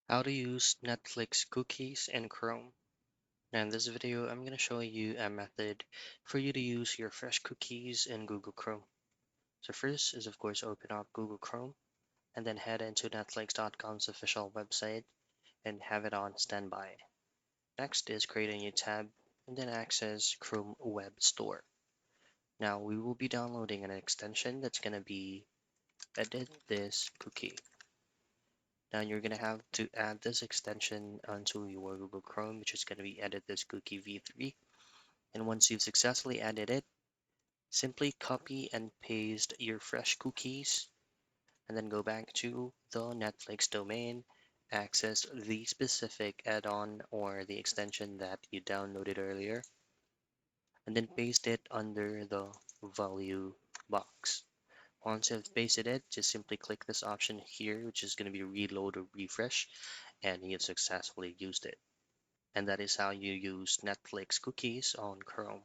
How to use Netflix cookies in Chrome. Now in this video, I'm going to show you a method for you to use your fresh cookies in Google Chrome. So first is of course open up Google Chrome and then head into Netflix.com's official website and have it on standby. Next is create a new tab and then access Chrome Web Store. Now we will be downloading an extension that's going to be edit this cookie. Now you're going to have to add this extension onto your Google Chrome, which is going to be edit this cookie v3. And once you've successfully added it, simply copy and paste your fresh cookies and then go back to the Netflix domain, access the specific add-on or the extension that you downloaded earlier, and then paste it under the value box. Once you've pasted it, just simply click this option here, which is going to be reload or refresh, and you've successfully used it. And that is how you use Netflix cookies on Chrome.